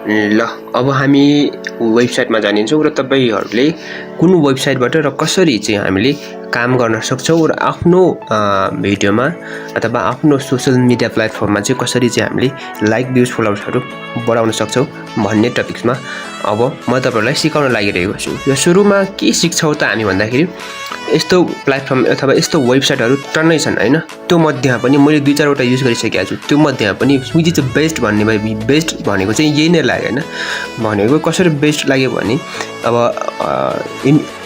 ल अब हामी वेबसाइटमा जानिन्छौँ र तपाईहरुले कुन वेबसाइटबाट र कसरी चाहिँ हामीले काम गर्न सक्छौँ र आफ्नो भिडियोमा अथवा आफ्नो सोशल मिडिया प्लेटफर्ममा चाहिँ कसरी चाहिँ हामीले लाइक भ्युज फलोवर्सहरु बढाउन सक्छौँ भन्ने टपिक्समा अब म तपाईहरुलाई सिकाउन लागिरहेको छु। र सुरुमा के सिक्छौँ त हामी भन्दाखेरि यस्तो प्लेटफर्म अथवा यस्तो वेबसाइटहरु टन्नै छन् हैन। त्यो मध्येमा पनि मैले 2-4 वटा युज गरिसकेको छु। त्यो मध्येमा पनि विच इज बेस्ट भन्ने बेस्ट भनेको चाहिँ यही नै लाग्यो हैन। भनेको कसरी बेस्ट लाग्यो भने अब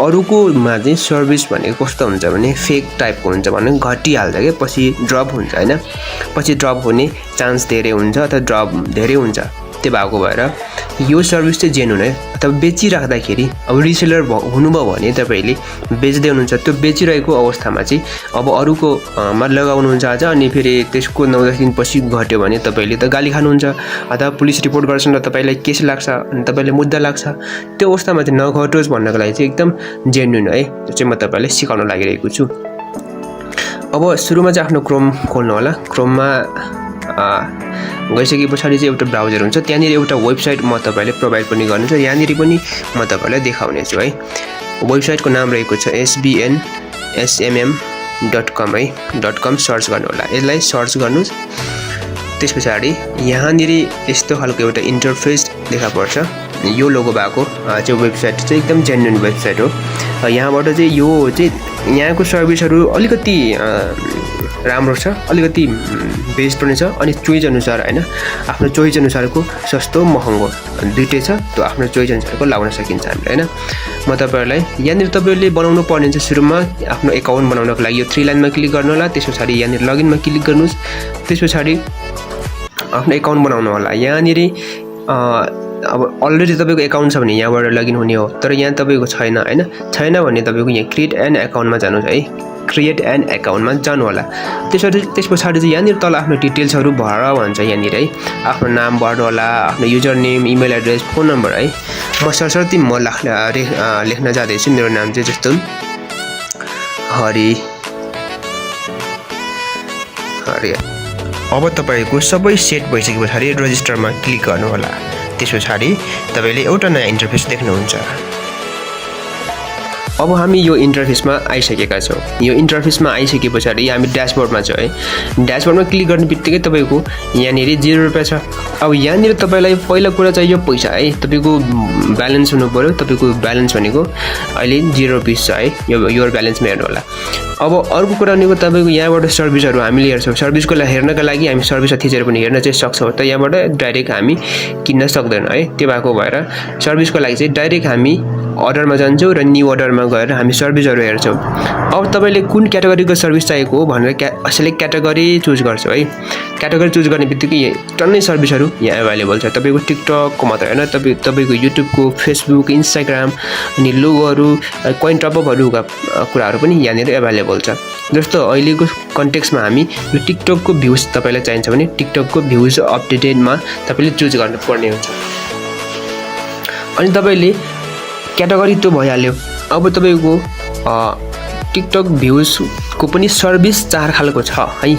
अरुकोमा चाहिँ सर्भिस भनेको कस्तो हुन्छ भने फेक टाइपको हुन्छ भने घटिहाल्छ के पछि ड्रप हुन्छ हैन। पछि ड्रप हुने चान्स धेरै हुन्छ अथवा ड्रप धेरै हुन्छ। त्यो भएको भएर यो सर्भिस चाहिँ जेन्युन है। अथवा बेचिराख्दाखेरि अब रिसेलर हुनुभयो भने तपाईले बेच्दै हुनुहुन्छ त्यो बेचिरहेको अवस्थामा चाहिँ अब अरुको मा लगाउनुहुन्छ आज अनि फेरि त्यसको 9-10 दिनपछि घट्यो भने तपाईले त गाली खानुहुन्छ अथवा पुलिस रिपोर्ट गर्छन् र तपाईलाई केस लाग्छ अनि तपाईले मुद्दा लाग्छ। त्यो अवस्थामा चाहिँ नघटोस् भन्नको लागि चाहिँ एकदम जेन्युन है। त्यो चाहिँ म तपाईलाई सिकाउन लागिरहेको छु। अब सुरुमा चाहिँ आफ्नो क्रोम खोल्नु होला। क्रोममा गइसके पछाडी चाहिँ एउटा ब्राउजर हुन्छ। त्यहाँनिर एउटा वेबसाइट म तपाईलाई प्रोवाइड पनि गर्नेछु। यहाँनिर पनि म तपाईलाई देखाउने छु है। वेबसाइटको नाम रहेको छ sbnsmm.com है। .com सर्च गर्नु होला। यसलाई सर्च गर्नुस्। त्यसपछि यहाँनिर यस्तो खालको एउटा इन्टरफेस देखा पर्छ। यो लोगो भएको चाहिँ वेबसाइट चाहिँ एकदम जेन्युइन वेबसाइट हो। यहाँबाट चाहिँ यो चाहिँ यहाँको सर्भिसहरु अलिकति राम्रो छ, अलिकति बेस्ट पनि छ अनि चोइस अनुसार हैन। आफ्नो चोइस अनुसारको सस्तो महँगो दुईटै छ। त्यो आफ्नो चोइस अनुसारको लाउन सकिन्छ हामीले हैन। म तपाईहरुलाई यहाँनिर तपाईहरुले बनाउनु पर्ने चाहिँ सुरुमा आफ्नो अकाउन्ट बनाउनको लागि यो 3 लाइनमा क्लिक गर्नु होला। त्यसपछि यहाँनिर लगइनमा क्लिक गर्नुस्। त्यसपछि आफ्नो अकाउन्ट बनाउनु होला। यहाँनिर अब अलरेडी तपाईको अकाउन्ट छ भने यहाँबाट लगइन हुने हो। तर यहाँ तपाईको छैन हैन। छैन भने तपाईको यहाँ क्रिएट एन अकाउन्टमा जानुस् है। क्रिएट एन अकाउन्टमा जानु होला। त्यसपछि चाहिँ यहाँनिर तल आफ्नो डिटेल्सहरु भर भन्छ यहाँनिर है। आफ्नो नाम भर्नु होला, आफ्नो user name, email address, phone number है। म सरसर्ती म लेख्न जाँदैछु। मेरो नाम चाहिँ जस्तो हरि। अब तपाईको सबै सेट भइसकेपछि रजिस्टरमा क्लिक गर्नु होला। त्यसपछि तपाईले एउटा नयाँ इन्टरफेस देख्नुहुन्छ। अब हामी यो इन्टरफेसमा आइसकेका छौं। यो इन्टरफेसमा आइसकेपछि हामी ड्याशबोर्डमा छौं है। ड्याशबोर्डमा क्लिक गर्नेबित्तिकै तपाईको यहाँनिर 0 रुपैयाँ छ। अब यहाँनिर तपाईलाई पहिलो कुरा चाहिँ यो पैसा है। तपाईको ब्यालेन्स हुनु पर्यो। तपाईको ब्यालेन्स भनेको अहिले 0 रुपैयाँ छ है। यो ब्यालेन्समा हेर्नु होला। अब अर्को कुरा भनेको तपाईको यहाँबाट सर्भिसहरु हामीले हेर्छौं। सर्भिसको लागि हेर्नका लागि हामी सर्भिस थिचेर पनि हेर्न चाहिँ सक्छौं। त यहाँबाट डाइरेक्ट हामी किन्न सक्दैन है। त्यो भएको भएर सर्भिसको लागि चाहिँ डाइरेक्ट हामी अर्डरमा जान्छौं र न्यू अर्डरमा गएर हामी सर्भिसहरु हेर्छौं। अब तपाईले कुन क्याटेगोरीको सर्भिस चाहिएको हो भनेर सिलेक्ट क्याटेगोरी चुज गर्छौं है। क्याटेगोरी चुज गर्नेबित्तिकै टन्नै सर्भिसहरु यहाँ अवेलेबल छ। तपाईको टिकटकको मात्र हैन, तपाईको युट्युबको, फेसबुक, इन्स्टाग्राम अनि लोगोहरु, कोइन टपअपहरुका कुराहरु पनि यहाँनिर अवेलेबल छ। जस्तो अहिलेको कन्टेक्स्टमा हामी यो टिकटकको भ्युज तपाईलाई चाहिन्छ भने टिकटकको भ्युज अपडेटेडमा तपाईले चुज गर्नुपर्ने हुन्छ। अनि तपाईले क्याटेगोरी त भइहाल्यो। अब तपाईको टिकटक भ्युजको पनि सर्भिस 4 खालको छ है।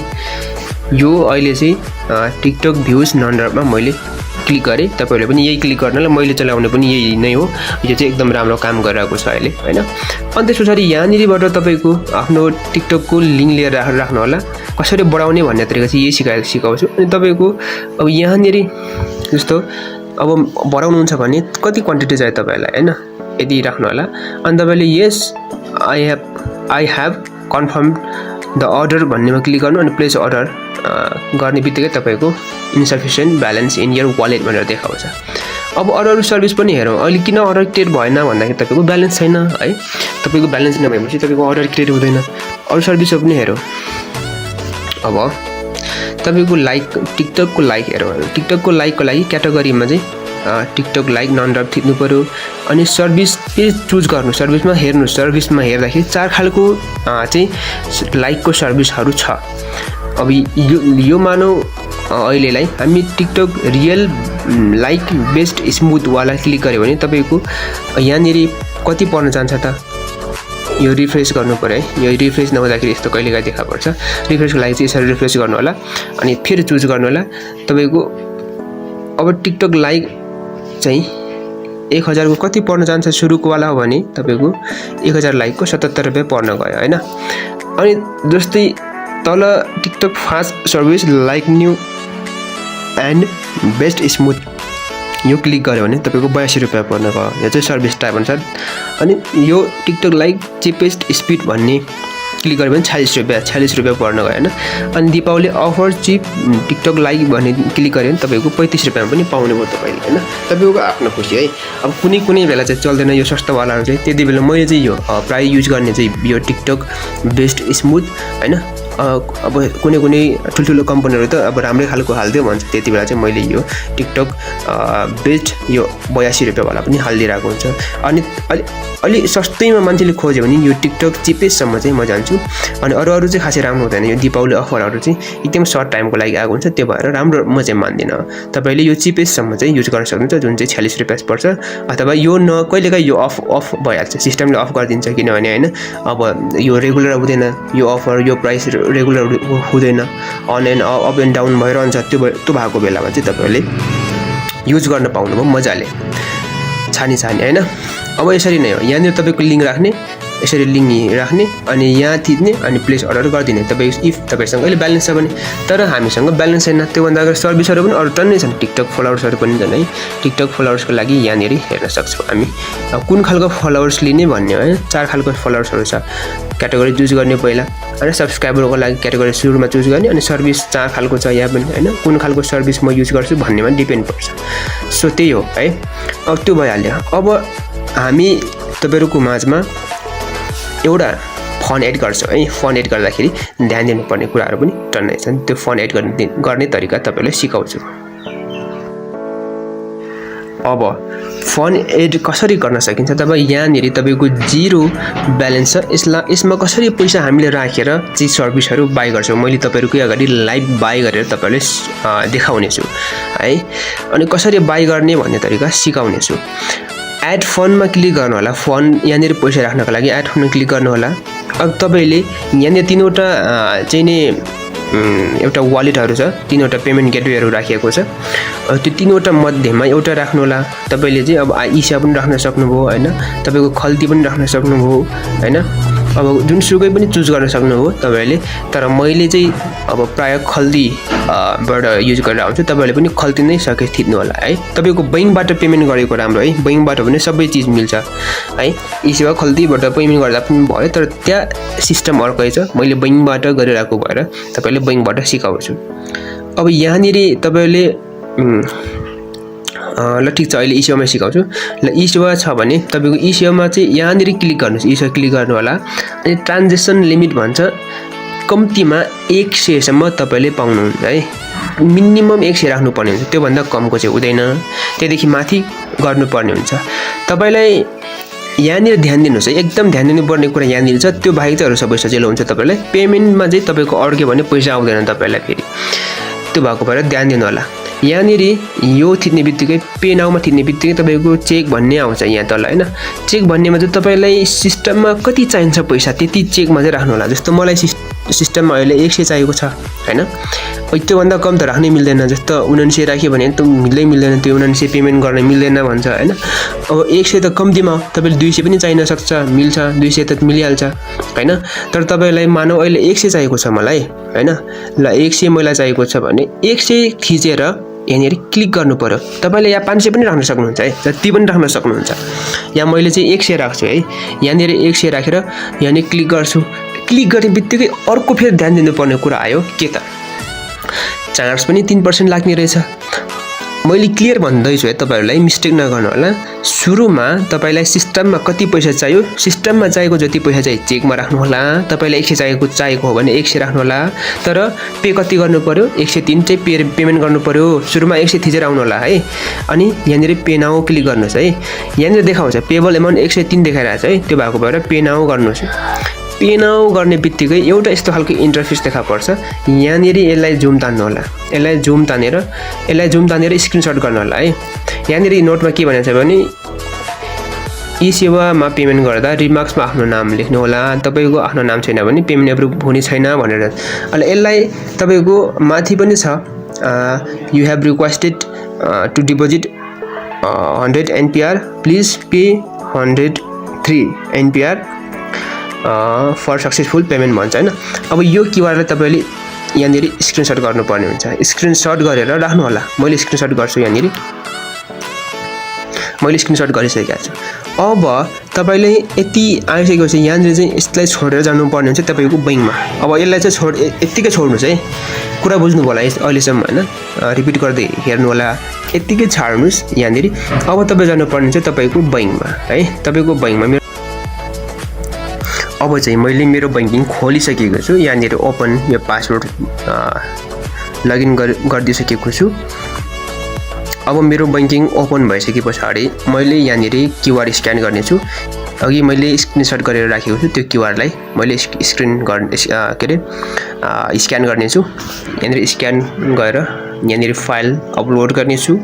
यो अहिले चाहिँ टिकटक भ्युज नन्डरमा मैले क्लिक गरे। तपाईहरुले पनि यही क्लिक गर्नला। मैले चलाउने पनि यही नै हो। यो चाहिँ एकदम राम्रो काम गरिरहेको छ अहिले हैन। अनि त्यसपछि यहाँनिरबाट तपाईको आफ्नो टिकटकको लिंक लिएर राख्नु होला। कसरी बढाउने भन्ने तरिका चाहिँ यही सिकाउँछु। अनि तपाईको अब यहाँनिर जस्तो अब बढाउनुहुन्छ भने कति क्वान्टिटी चाहियो तपाईलाई हैन। यदि राख्नु होला। अनि तपाईले yes I have confirmed the order भन्नेमा क्लिक गर्नु अनि प्लेस अर्डर गर्ने बित्तिकै तपाईको इन्सफिसिएन्ट ब्यालेन्स इन योर वालेट भनेर देखाउँछ। अब अरू सर्भिस पनि हेरौँ। अहिले किन अर्डर क्रिएट भएन भन्दाखेरि तपाईको ब्यालेन्स छैन है। तपाईको ब्यालेन्स नभएपछि तपाईको अर्डर क्रिएट हुँदैन। अरू सर्भिसहरु पनि हेरौँ। अब तपाईको लाइक टिकटकको लाइक हेरौँ। टिकटकको लाइकको लागि क्याटेगोरीमा चाहिँ टिकटक लाइक नन ड्रप थिच्नु पर्यो। अनि सर्भिस पेज चुज गर्नु। सर्भिसमा हेर्नु। सर्भिसमा हेर्दाखेरि 4 खालको चाहिँ लाइकको सर्भिसहरु छ। अब यो मानौ अहिलेलाई हामी TikTok real like best smooth वाला क्लिक गर्यो भने तपाईको यहाँनिर कति पर्न जान्छ त। यो रिफ्रेश गर्नु पर्यो है। यो रिफ्रेश नहुँदाखेरि यस्तो कहिलेकाहीँ देखा पर्छ। रिफ्रेशको लागि चाहिँ यसरी रिफ्रेश गर्नु होला अनि फेरि चुज गर्नु होला। तपाईको अब टिकटक लाइक चाहिँ 1000 को कति पर्न जान्छ सुरुको वाला हो भने तपाईको 1000 लाइकको 77 रुपैयाँ पर्न गयो हैन। अनि जस्तै तल TikTok fast service like new and best smooth यो क्लिक गर्यो भने तपाईको 82 रुपैयाँ पर्न गयो। यो चाहिँ सर्भिस टाइप अनुसार। अनि यो टिकटक लाइक चिपेस्ट स्पिड भन्ने क्लिक गर्यो भने 46 रुपैयाँ पर्न गयो हैन। अनि Deepawali offer cheap TikTok like भन्ने क्लिक गर्यो भने तपाईको 35 रुपैयाँमा पनि पाउने भयो तपाईले हैन। तपाईको आफ्नो खुसी है। अब कुनै बेला चाहिँ चल्दैन यो सस्तो वालाहरु चाहिँ। त्यति बेला मैले चाहिँ यो प्राय युज गर्ने चाहिँ यो टिकटक बेस्ट स्मुथ हैन। अब कुनै ठुल्ठुलो कम्पनीहरु त अब राम्रै खालको हाल्दियो भन्छ। त्यति बेला चाहिँ मैले यो टिकटक बेस्ट यो 82 रुपैयाँ वाला पनि हाल्दिरहेको हुन्छ। अनि अलि सस्तैमा मान्छेले खोज्यो भने यो टिकटक चिपेस्ट सम्म चाहिँ म जान्छु। अनि अरु चाहिँ खासै राम्रो हुँदैन। यो दीपावली अफरहरु चाहिँ एकदम सर्ट टाइमको लागि आएको हुन्छ। त्यो भएर राम्रो म चाहिँ मान्दिन। तपाईले यो चिपेस्ट सम्म चाहिँ युज गर्न सक्नुहुन्छ जुन चाहिँ 46 रुपैयाँ पर्छ। अथवा यो कहिलेकाहीँ यो अफ भइहाल्छ, सिस्टमले अफ गरिदिन्छ किनभने हैन अब यो रेगुलर हुँदैन। यो अफर यो प्राइस रेगुलर हुँदैन, on and up and down भइरहन्छ। त्यो भएको बेलामा चाहिँ तपाईले युज गर्न पाउनुभयो मजाले छानी हैन। अब यसरी नै हो। यहाँनिर तपाईको लिंक राख्ने, यसरी लिंक राख्ने अनि यहाँ थिच्ने अनि प्लेस अर्डर गर्दिने। तपाईको इफ तपाईसँग अहिले ब्यालेन्स छ भने। तर हामीसँग ब्यालेन्स छैन। त्यो भन्दा अगाडि सर्भिसहरु पनि अरु टन्नै छन्। टिकटक फलोवर्सहरु पनि छन् है। टिकटक फलोवर्सको लागि यहाँनिर हेर्न सक्छौं हामी। अब कुन खालको फलोवर्स लिने भन्ने है। 4 खालको फलोवर्सहरु छ। क्याटेगोरी चुज गर्ने पहिला अनि सब्स्क्राइबरको लागि क्याटेगोरी सुरुमा चुज गर्ने अनि सर्भिस 4 खालको छ यहाँ पनि हैन। कुन खालको सर्भिस म युज गर्छु भन्नेमा डिपेन्ड पर्छ। सो त्यही हो है। अब त्यो भइहाल्यो। अब हामी तपाईहरुको माझमा एउटा फन एड गर्छौं है। फन एड गर्दाखेरि ध्यान दिनुपर्ने कुराहरु पनि टन्नै छन्। त्यो फन एड गर्ने तरिका तपाईलाई सिकाउँछु। अब फन एड कसरी गर्न सकिन्छ तब यहाँनिर तपाईको 0 ब्यालेन्स छ। यसमा कसरी पैसा हामीले राखेर चाहिँ सर्भिसहरु बाइ गर्छौं मैले तपाईहरुकै अगाडि लाइभ बाइ गरेर तपाईलाई देखाउने छु है। अनि कसरी बाइ गर्ने भन्ने तरिका सिकाउने छु। एड फनमा क्लिक गर्नु होला। फन यहाँनिर पैसा राख्नको लागि एड फनमा क्लिक गर्नु होला। अब तपाईले यहाँनिर 3 वटा चाहिँ नि एउटा वालेटहरु छ। 3 वटा पेमेन्ट गेटवेहरु राखिएको छ। त्यो 3 वटा मध्येमा एउटा राख्नु होला। तपाईले चाहिँ अब ईसा पनि राख्न सक्नुभयो हैन। तपाईको खल्ती पनि राख्न सक्नुभयो हैन। अब जुनसुकै पनि चुज गर्न सक्नुभयो तपाईले। तर मैले चाहिँ अब प्राय खल्ती बाट युज गरेर आउँछु। तपाईले पनि खल्ती नै सके थिच्नु होला है। तपाईको बैंकबाट पेमेन्ट गरेको राम्रो है। बैंकबाट भने सबै चीज मिल्छ है। ईसेवा खल्तीबाट पेमेन्ट गर्दा पनि भयो। तर त्यहाँ सिस्टम अर्कै छ। मैले बैंकबाट गरिरहेको भएर तपाईले बैंकबाट सिकाउँछु। अब यहाँनिर तपाईले ल ठीक छ अहिले ईसेवामा सिकाउँछु। ल ईसेवा छ भने तपाईको ईसेवामा चाहिँ यहाँनिर क्लिक गर्नुस्। ईसेवा क्लिक गर्नु होला। अनि ट्रान्जेक्सन लिमिट भन्छ कम्तीमा 100 सम्म तपाईले पाउनुहुन्छ है। मिनिमम 100 राख्नु पर्ने हुन्छ। त्यो भन्दा कमको चाहिँ हुँदैन। त्यसदेखि माथि गर्नुपर्ने हुन्छ। तपाईलाई यहाँनिर ध्यान दिनुस् है। एकदम ध्यान दिनुपर्ने कुरा यहाँनिर छ। त्यो बाहेक चाहिँ अरु सबै सजिलो हुन्छ तपाईलाई। पेमेन्टमा चाहिँ तपाईको अड्क्यो भने पैसा आउँदैन तपाईलाई फेरि। त्यो भएको भएर ध्यान दिनु होला। यहाँनिर यो थिच्ने बित्तिकै पे नाउमा थिच्ने बित्तिकै तपाईको चेक भन्ने आउँछ यहाँ तल हैन। चेक भन्नेमा चाहिँ तपाईलाई सिस्टममा कति चाहिन्छ पैसा त्यति चेकमा चाहिँ राख्नु होला। जस्तो मलाई सिस्टममा अहिले 100 चाहिएको छ हैन। त्यो भन्दा कम त राख्नै मिल्दैन। जस्तो 79 राख्यो भने त मिल्दैन। त्यो 79 पेमेन्ट गर्न मिल्दैन भन्छ हैन। अब 100 त कम्तीमा तपाईले 200 पनि चाहिन सक्छ, मिल्छ। 200 त मिलिहाल्छ हैन। तर तपाईलाई मानौ अहिले 100 चाहिएको छ मलाई हैन। ल 100 मलाई चाहिएको छ भने 100 थिचेर यहाँनिर क्लिक गर्नु पर्यो। तपाईले यहाँ 500 पनि राख्न सक्नुहुन्छ है। जति पनि राख्न सक्नुहुन्छ। यहाँ मैले चाहिँ 100 राख्छु है। यहाँनिर 100 राखेर यहाँनिर क्लिक गर्छु। क्लिक गर्ने बित्तिकै अर्को फेरि ध्यान दिनुपर्ने कुरा आयो के त चार्ज पनि 3% लाग्ने रहेछ। मैले क्लियर भन्दैछु है तपाईहरुलाई मिस्टेक नगर्नु होला। सुरुमा तपाईलाई सिस्टममा कति पैसा चाहियो सिस्टममा चाहिएको जति पैसा चाहिँ चेकमा राख्नु होला। तपाईलाई 100 चाहिएको हो भने 100 राख्नु होला। तर पे कति गर्नु पर्यो 103 चाहिँ पेमेन्ट गर्नु पर्यो। सुरुमा 100 थिचेर आउनु होला है। अनि यहाँनिर पे नाउ क्लिक गर्नुस् है। यहाँनिर देखाउँछ पेबल अमाउन्ट 103 देखाइरहेछ है। त्यो भएको भएर पे नाउ गर्नुस्। पे नाउ गर्ने बित्तिकै एउटा यस्तो खालको इन्टरफेस देखा पर्छ। यहाँनिर यसलाई जुम तान्नु होला। यसलाई जुम तानेर स्क्रिनशट गर्नु होला है। यहाँनिर नोटमा के भनेको छ भने ई सेवामा पेमेन्ट गर्दा रिमार्क्समा आफ्नो नाम लेख्नु होला। तपाईको आफ्नो नाम छैन भने पेमेन्ट एप्रुभ हुने छैन भनेर। अनि यसलाई तपाईको माथि पनि छ you have requested to deposit 100 NPR please pay 103 NPR for successful payment भन्छ हैन। अब यो क्युआरलाई तपाईले यहाँनिर स्क्रिनशट गर्नुपर्ने हुन्छ। स्क्रिनशट गरेर राख्नु होला। मैले स्क्रिनशट गर्छु यहाँनिर। मैले स्क्रिनशट गरिसकेको छु। अब तपाईले यति आइसकेको छ यहाँनिर चाहिँ यसलाई छोडेर जानुपर्ने हुन्छ तपाईको बैंकमा। अब यसलाई चाहिँ यतिकै छोड्नुस् है। कुरा बुझ्नु होला अहिलेसम्म हैन। रिपिट गर्दै हेर्नु होला। यतिकै छाड्नुस् यहाँनिर। अब तपाई जानुपर्ने हुन्छ तपाईको बैंकमा है। तपाईको बैंकमा अब चाहिँ मैले मेरो बैंकिङ खोलिसकेको छु। यहाँनिर ओपन यो पासवर्ड लगइन गरिदिसकेको छु। अब मेरो बैंकिङ ओपन भइसके पछाडी मैले यहाँनिर क्युआर स्क्यान गर्ने छु। अघि मैले स्क्रिनशट गरेर राखेको छु त्यो क्युआरलाई मैले स्क्यान गर्ने छु। यहाँनिर स्क्यान गरेर यहाँनिर फाइल अपलोड गर्ने छु।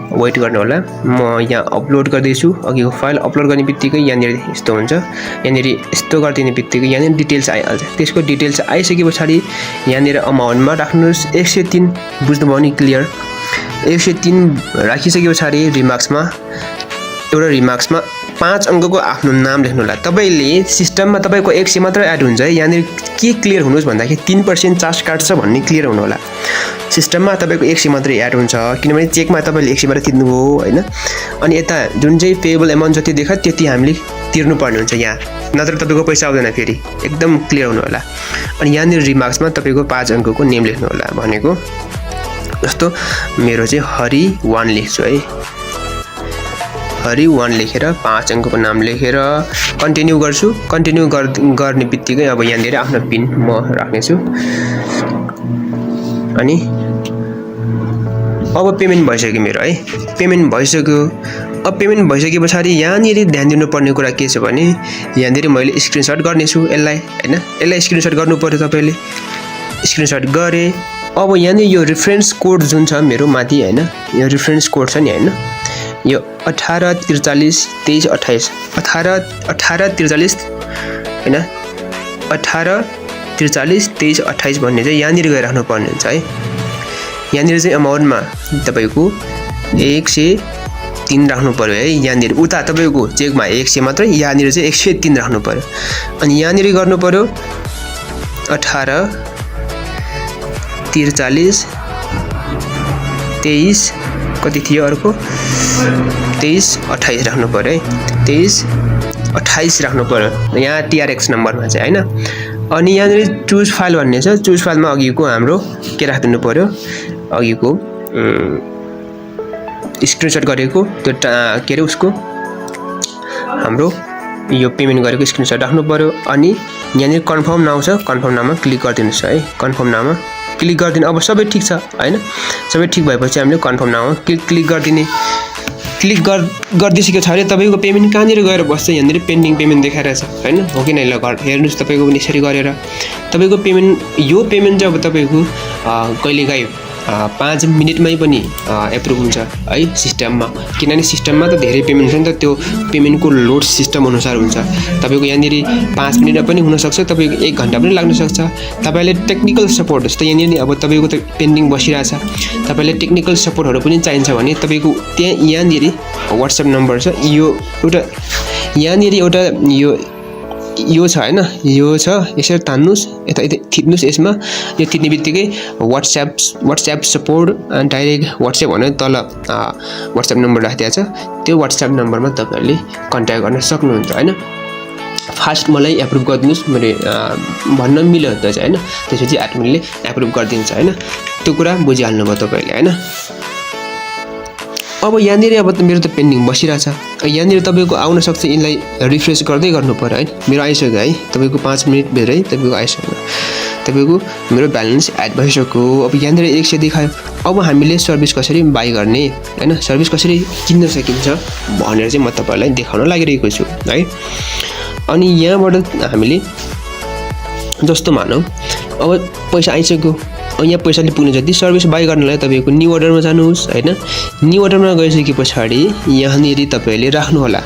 वेट गर्नु होला। म यहाँ अपलोड गर्दैछु। अघिको फाइल अपलोड गर्ने बित्तिकै यहाँनिर यस्तो हुन्छ। यहाँनिर यस्तो गरिदिने बित्तिकै यहाँनिर डिटेल्स आइहाल्छ। त्यसको डिटेल्स आइसके पछाडी यहाँनिर अमाउन्टमा राख्नुस् 103। बुझ्नुभयो नि क्लियर। 103 राखिसके पछाडी रिमार्क्समा एउटा रिमार्क्समा 5 अङ्कको आफ्नो नाम लेख्नु होला। तपाईले सिस्टममा तपाईको 100 मात्र एड हुन्छ है। यहाँनिर के क्लियर हुनुस् भन्दाखेरि 3% चार्ज काट्छ भन्ने क्लियर हुनु होला। सिस्टममा तपाईको 100 मात्र एड हुन्छ किनभने चेकमा तपाईले 100 मात्र तिर्नुभयो हैन। अनि यता जुन चाहिँ पेएबल अमाउन्ट जति देखा त्यति हामीले तिर्नुपर्ने हुन्छ यहाँ। नत्र तपाईको पैसा आउँदैन फेरि। एकदम क्लियर हुनु होला। अनि यहाँनिर रिमार्क्समा तपाईको 5 अङ्कको नेम लेख्नु होला। भनेको जस्तो मेरो चाहिँ हरि 1 लेख्छु है। हरि 1 लेखेर 5 अङ्कको नाम लेखेर कन्टिन्यू गर्छु। कन्टिन्यू गर्ने बित्तिकै अब यहाँनिर आफ्नो पिन म राख्नेछु। अनि अब पेमेन्ट भइसक्यो मेरो है। पेमेन्ट भइसक्यो। अब पेमेन्ट भइसके पछाडी यहाँनिर ध्यान दिनुपर्ने कुरा के छ भने यहाँनिर मैले स्क्रिनशट गर्नेछु यसलाई हैन। यसलाई स्क्रिनशट गर्नु पर्यो तपाईले। स्क्रिनशट गरे। अब यहाँनिर यो रेफरेन्स कोड जुन छ मेरो माथि हैन। यो रेफरेन्स कोड छ नि हैन। यो 18432328 1843 हैन 18432328 भन्ने चाहिँ यहाँनिर गएर राख्नु पर्ने हुन्छ है। यहाँनिर चाहिँ अमाउन्टमा तपाईको 103 राख्नु पर्यो है। यहाँनिर उता तपाईको चेकमा 100 मात्र यहाँनिर चाहिँ 103 राख्नु पर्यो। अनि यहाँनिर गर्नु पर्यो 1843 23 कति थियो अर्को 2328 राख्नु पर्यो है। 2328 राख्नु पर्यो यहाँ TRX नम्बरमा चाहिँ हैन। अनि यहाँनिर चुज फाइल भन्ने छ। चुज फाइलमा अघिको हाम्रो के राख्दिनु पर्यो अघिको स्क्रिनशट गरेको त्यो के रे उसको हाम्रो यो पेमेन्ट गरेको स्क्रिनशट राख्नु पर्यो। अनि यहाँनिर कन्फर्म नाउ छ। कन्फर्म नाउमा क्लिक गरिदिनुस् है। कन्फर्म नाउमा क्लिक गरिदिनु। अब सबै ठीक छ हैन। सबै ठीक भएपछि हामीले कन्फर्म नाउमा क्लिक गरिदिने। क्लिक गरिदिसकेको छ भने तपाईको पेमेन्ट कहाँनिर गएर बस्छ यहाँनिर पेन्डिङ पेमेन्ट देखाइरहेछ हैन। हो कि नै ल हेर्नुस् तपाईको पनि यसरी गरेर तपाईको पेमेन्ट यो पेमेन्ट चाहिँ अब तपाईको कहिलेकाहीँ 5 मिनेटमै पनि एप्रुभ हुन्छ है सिस्टममा। किनभने सिस्टममा त धेरै पेमेन्ट छ नि त। त्यो पेमेन्टको लोड सिस्टम अनुसार हुन्छ। तपाईको यहाँनिर 5 मिनेटमा पनि हुन सक्छ। तपाईको 1 घण्टा पनि लाग्न सक्छ। तपाईले टेक्निकल सपोर्ट जस्तो यहाँनिर अब तपाईको त पेन्डिङ बसिरहेछ। तपाईले टेक्निकल सपोर्टहरु पनि चाहिन्छ भने तपाईको त्यहाँ यहाँनिर WhatsApp नम्बर छ। यो एउटा यहाँनिर एउटा यो छ हैन। यो छ यसरी तान्नुस् यता थिच्नुस् यसमा। यो थिच्ने बित्तिकै WhatsApp सपोर्ट डाइरेक्ट WhatsApp भनेर तल WhatsApp नम्बर राखिदिएको छ। त्यो WhatsApp नम्बरमा तपाईहरुले कन्ट्याक्ट गर्न सक्नुहुन्छ हैन। फास्ट मलाई एप्रुभ गरिदिनुस् मैले भन्न मिल्यो त चाहिँ हैन। त्यसपछि एडमिनले एप्रुभ गरिदिन्छ हैन। त्यो कुरा बुझिहाल्नु भयो तपाईले हैन। अब यहाँनिर अब मेरो त पेन्डिङ बसिरहेछ। यहाँनिर तपाईको आउन सक्छ। यसलाई रिफ्रेश गर्दै गर्नु पर्यो है। मेरो आइसक्यो है। तपाईको 5 मिनेट भित्रै तपाईको आइसक्यो। तपाईको मेरो ब्यालेन्स एड भइसक्यो। अब यहाँनिर 100 देखायो। अब हामीले सर्भिस कसरी बाइ गर्ने हैन। सर्भिस कसरी किन्न सकिन्छ भनेर चाहिँ म तपाईलाई देखाउन लागिरहेको छु है। अनि यहाँबाट हामीले जस्तो मानौ अब पैसा आइसक्यो। यहाँ पैसाले पुग्ने जति सर्भिस बाइ गर्नलाई तपाईको न्यू अर्डरमा जानुहोस् हैन। न्यू अर्डरमा गइसके पछाडी यहाँनिर तपाईले राख्नु होला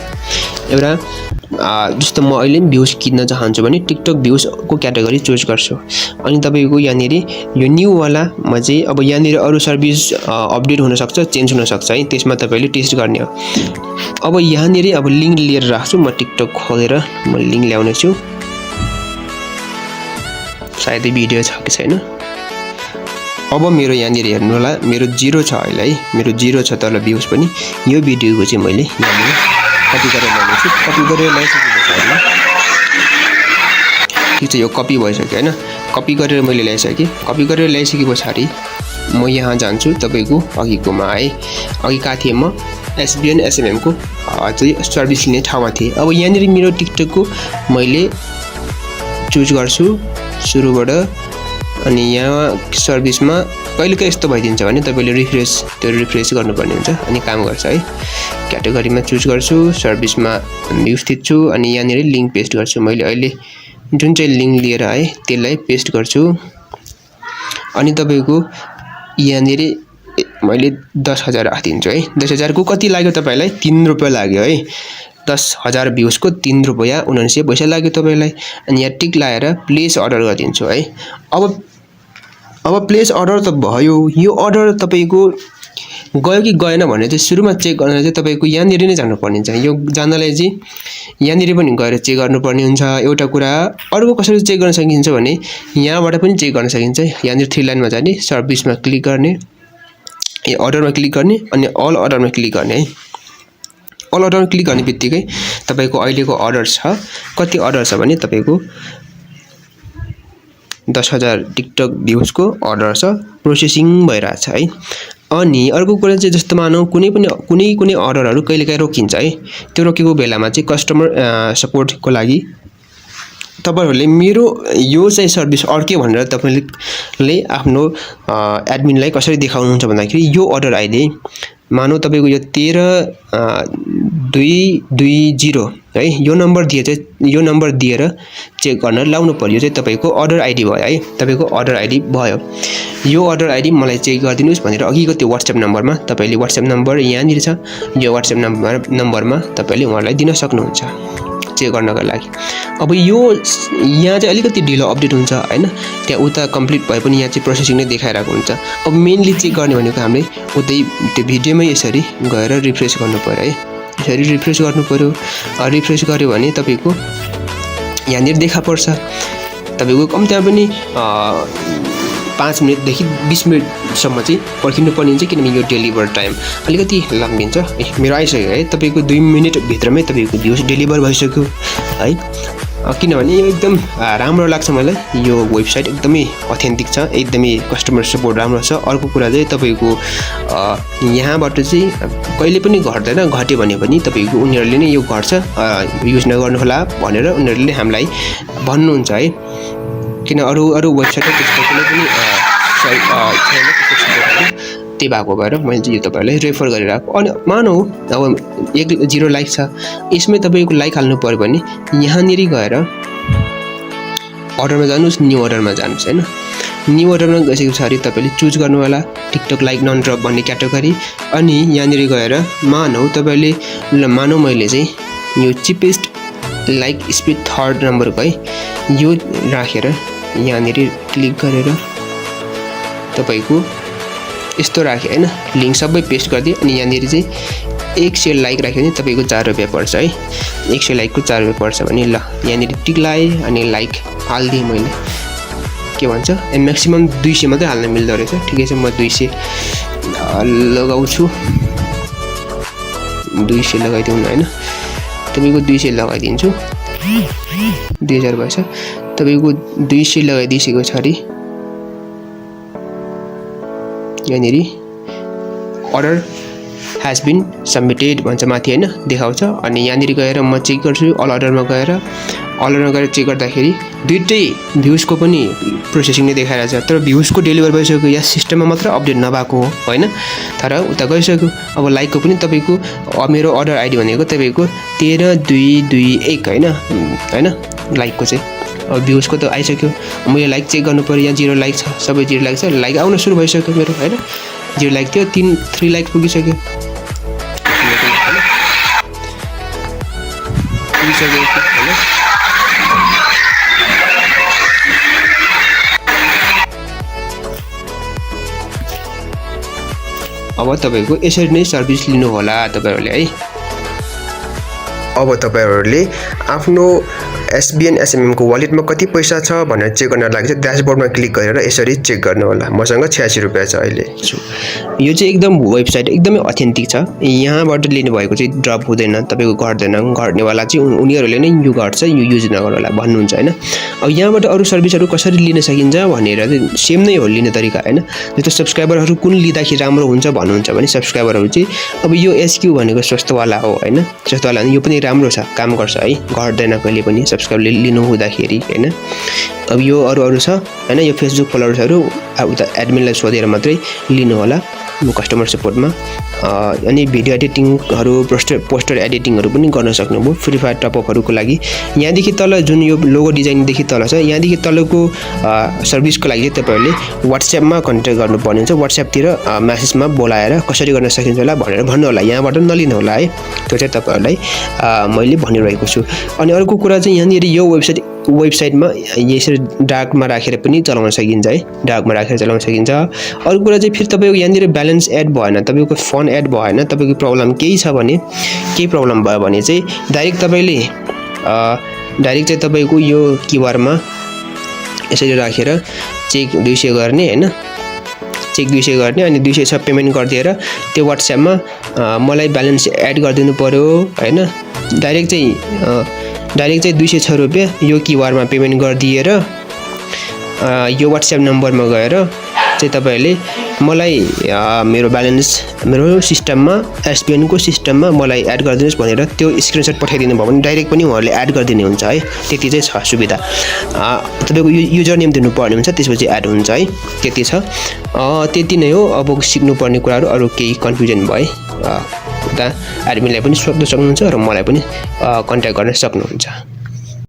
एउटा जस्तो म अहिले भ्युज किन्न चाहन्छु भने टिकटक भ्युजको क्याटेगोरी चुज गर्छु अनि तपाईको यहाँनेरि यो न्यू वालामा चाहिँ अब यहाँनेरि अरु सर्भिस अपडेट हुन सक्छ चेन्ज हुन सक्छ है त्यसमा तपाईले टेस्ट गर्ने हो अब यहाँनेरि अब लिंक लिएर राख्छु म टिकटक खोलेर म लिंक ल्याउने छु सायदै भिडियो छ कि छैन अब मेरो यहाँनेरि हेर्नु होला मेरो 0 छ अहिले है मेरो 0 छ तल भ्युज पनि यो भिडियोको चाहिँ मैले यहाँनेरि कपी गरेर ल्याउँछु कपी गरेर ल्याइसकेपछि हैन ठीक छ यो कपी भइसक्यो हैन कपी गरेर मैले ल्याइसके कपी गरेर ल्याइसकेपछि म यहाँ जान्छु तपाईको अघिकोमा है अघि का थिए म एसबीएन एसएमएम को चाहिँ सर्भिस लिने ठाउँमा थिए अब यहाँनेरि मेरो टिकटकको मैले चुज गर्छु सुरुबाट अनि यहाँ सर्भिसमा कहिलेकाहीँ यस्तो भइदिन्छ भने तपाईले रिफ्रेश गर्नुपर्ने हुन्छ अनि काम गर्छ है क्याटेगोरीमा चुज गर्छु सर्भिसमा भ्युज थिच्छु अनि यहाँनेरि लिंक पेस्ट गर्छु मैले अहिले जुन चाहिँ लिंक लिएर आए त्यसलाई पेस्ट गर्छु अनि तपाईको यहाँनेरि मैले 10,000 हालिदिन्छु है 10,000 को कति लाग्यो तपाईलाई 3 रुपैयाँ लाग्यो है 10,000 भ्युज को 3 रुपैयाँ 79 पैसा लाग्यो तपाईलाई अनि यहाँ टिक लाएर प्लेस अर्डर गरिदिन्छु है अब प्लेस अर्डर त भयो यो अर्डर तपाईको गयो कि गएन भने चाहिँ सुरुमा चेक गर्न चाहिँ तपाईको यहाँनेरि नै जानुपर्ने हुन्छ यो जानलाई चाहिँ यहाँनेरि पनि गएर चेक गर्नुपर्ने हुन्छ एउटा कुरा अर्को कसरी चेक गर्न सकिन्छ भने यहाँबाट पनि चेक गर्न सकिन्छ यहाँनेरि 3 लाइनमा जाने सर्भिसमा क्लिक गर्ने अर्डरमा क्लिक गर्ने अनि अल अर्डरमा क्लिक गर्ने है अल अर्डरमा क्लिक गर्ने बित्तिकै तपाईको अहिलेको अर्डर छ कति अर्डर छ भने तपाईको 10,000 टिकटक भ्युज को अर्डर छ प्रोसेसिङ भइराछ है अनि अर्को कुरा चाहिँ जस्तो मानौ कुनै अर्डरहरु कहिलेकाहीँ रोकिन्छ है त्यो रोकेको बेलामा चाहिँ कस्टमर सपोर्टको लागि तपाईहरुले मेरो यो चाहिँ सर्भिस अर्के भनेर तपाईले आफ्नो एडमिनलाई कसरी देखाउनुहुन्छ भन्दाखेरि यो अर्डर आइदिए मानौ तपाईको यो 13220 है यो नम्बर दिएर चेक गर्न लाउनु पर्यो चाहिँ तपाईको अर्डर आइडी भयो है तपाईको अर्डर आइडी भयो यो अर्डर आइडी मलाई चेक गरिदिनुस् भनेर अघिको त्यो WhatsApp नम्बरमा तपाईले WhatsApp नम्बर यहाँनिर छ यो WhatsApp नम्बरमा तपाईले उहाँलाई दिन सक्नुहुन्छ चेक गर्नका लागि अब यो यहाँ चाहिँ अलिकति ढिलो अपडेट हुन्छ हैन त्यहाँ उता कम्प्लिट भए पनि यहाँ चाहिँ प्रोसेसिङ नै देखाइरहेको हुन्छ अब मेनली चेक गर्ने भनेको हामीले उतै त्यो भिडियोमै यसरी गएर रिफ्रेश गर्नु पर्यो है यसरी रिफ्रेश गर्नु पर्यो रिफ्रेश गर्यो भने तपाईको यहाँनिर देखा पर्छ तपाईको कम्तीमा पनि 5 मिनेट देखि 20 मिनेट सम्म चाहिँ पर्खिनु पर्ने हुन्छ किनभने यो डेलिभर टाइम अलिकति लम्बिन्छ मेरो आइसक्यो है तपाईको 2 मिनेट भित्रमै तपाईको भ्युज डेलिभर भइसक्यो है किनभने यो एकदम राम्रो लाग्छ मलाई यो वेबसाइट एकदमै अथेन्टिक छ एकदमै कस्टमर सपोर्ट राम्रो छ अर्को कुरा चाहिँ तपाईको यहाँबाट चाहिँ कहिले पनि घट्दैन घट्यो भने पनि तपाईको उनीहरुले नै यो घट्छ युज नगर्नु होला भनेर उनीहरुले हामीलाई भन्नुहुन्छ है किन अरु वेबसाइटमा त्यस्तो कुनै पनि छैन त्यही भएको भएर मैले चाहिँ यो तपाईहरुलाई रेफर गरिरहेको अनि मानौ अब 0 लाइक छ यसमै तपाईको लाइक हाल्नु पर्यो भने यहाँनेरि गएर अर्डरमा जानुस् न्यू अर्डरमा जानुस् हैन न्यू अर्डरमा गएपछि तपाईले चुज गर्नु होला टिकटक लाइक नन ड्रप भन्ने क्याटेगोरी अनि यहाँनेरि गएर मानौ तपाईले मानौ मैले चाहिँ यो चिपेस्ट लाइक स्पिड थर्ड नम्बरको है यो राखेर यहाँनेरि क्लिक गरेर तपाईको यस्तो राखे हैन लिंक सबै पेस्ट गर्दिए अनि यहाँनेरि चाहिँ 100 लाइक राख्यो भने तपाईको 4 रुपैयाँ पर्छ है 100 लाइक को 4 रुपैयाँ पर्छ भने ल यहाँनेरि टिक लाए अनि लाइक हाल्दिए मैले के भन्छ म्याक्सिमम 200 मात्रै हाल्न मिल्दो रहेछ ठिकै छ म 200 लगाउँछु 200 लगाइदिउँ हैन तपाईको 200 लगाइदिन्छु 2000 भएछ तपाईको 200 लगाइदिएको छ रे यहाँनेरि अर्डर has been submitted भन्छ माथि हैन देखाउँछ अनि यहाँनेरि गएर म चेक गर्छु अल अर्डरमा गएर चेक गर्दाखेरि दुईटै भ्युज को पनि प्रोसेसिङ नै देखाइरहेछ तर भ्युज को डेलिभर भइसक्यो या सिस्टममा मात्र अपडेट नभएको हो हैन तर उता गइसक्यो अब लाइक को पनि तपाईको मेरो अर्डर आइडी भनेको तपाईको 13221 हैन लाइक को चाहिँ अब भ्युज को त आइसक्यो मैले लाइक चेक गर्नु पर्यो यहाँ 0 लाइक छ सबै 0 लाइक छ लाइक आउन सुरु भइसक्यो मेरो हैन 0 लाइक थियो 3 लाइक पुगिसक्यो पुगिसकेको छु हैन। अब तपाईको यसरी नै सर्भिस लिनु होला तपाईहरुले है। अब तपाईहरुले आफ्नो SBN SMM को वालेटमा कति पैसा छ भनेर चेक गर्न लागि चाहिँ ड्याशबोर्डमा क्लिक गरेर यसरी चेक गर्नु होला। मसँग 86 रुपैयाँ छ अहिले। यो चाहिँ एकदम वेबसाइट एकदमै अथेन्टिक छ। यहाँबाट लिनु भएको चाहिँ ड्रप हुँदैन, तपाईको घट्दैन। घट्नेवाला चाहिँ उनीहरुले नै यो गर्छ, यो युज नगर्नु होला भन्नुहुन्छ हैन। अब यहाँबाट अरु सर्भिसहरु कसरी लिन सकिन्छ भनेर चाहिँ सेम नै हो लिने तरिका हैन। जस्तो सब्स्क्राइबरहरु कुन लिँदाखेरि राम्रो हुन्छ भन्नुहुन्छ भने सब्स्क्राइबरहरु चाहिँ अब यो SQ भनेको सस्तोवाला हो हैन। सस्तोवाला यो पनि राम्रो छ, काम गर्छ है, घट्दैन कहिले पनि सब्स्क्राइब लिनु हुँदाखेरि हैन। अब यो अरु छ हैन। यो फेसबुक फलोअर्सहरु उता एडमिनलाई सोधेर मात्रै लिनु होला कस्टमर सपोर्टमा। अनि भिडियो एडिटिङहरु पोस्टर एडिटिङहरु पनि गर्न सक्नुभयो फ्री फायर टपअपहरुको लागि। यहाँदेखि तल जुन यो लोगो डिजाइन देखि तल छ, यहाँदेखि तलको सर्भिसको लागि चाहिँ तपाईहरुले WhatsAppमा कन्ट्याक्ट गर्नुपर्ने हुन्छ। WhatsAppतिर मेसेजमा बोलाएर कसरी गर्न सकिन्छ होला भनेर भन्नु होला, यहाँबाट नलिनु होला है। त्यो चाहिँ तपाईहरुलाई मैले भनिरहेको छु। अनि अर्को कुरा चाहिँ यहाँनिर यो वेबसाइटमा यसरी डार्कमा राखेर पनि चलाउन सकिन्छ है, डार्कमा राखेर चलाउन सकिन्छ। अर्को कुरा चाहिँ फेरि तपाईको यहाँनिर ब्यालेन्स एड भएन, तपाईको फोन एड भएन, तपाईको प्रब्लम केही छ भने, केही प्रब्लम भयो भने चाहिँ डाइरेक्ट तपाईले चाहिँ तपाईको यो क्यूआरमा यसरी राखेर चेक 200 गर्ने हैन। चेक 200 गर्ने अनि 206 पेमेन्ट गरिदिएर त्यो WhatsAppमा मलाई ब्यालेन्स एड गरिदिनु पर्यो हैन। डाइरेक्ट चाहिँ 206 रुपैयाँ यो क्यूआरमा पेमेन्ट गरिदिएर यो WhatsApp नम्बरमा गएर चाहिँ तपाईहरुले मलाई मेरो ब्यालेन्स मेरो सिस्टममा SBN को सिस्टममा मलाई एड गरिदिनुस् भनेर त्यो स्क्रिनशट पठाइदिनु भयो भने डाइरेक्ट पनि उहाँहरुले एड गरिदिने हुन्छ है। त्यति चाहिँ छ सुविधा। तपाईको युजर नेम दिनु पर्ने हुन्छ, त्यसपछि एड हुन्छ है। त्यति छ। त्यति नै हो। अब सिक्नुपर्ने कुराहरु अरु केही कन्फ्युजन भए उता एडमिनलाई पनि सोध्न सक्नुहुन्छ र मलाई पनि कन्ट्याक्ट गर्न सक्नुहुन्छ।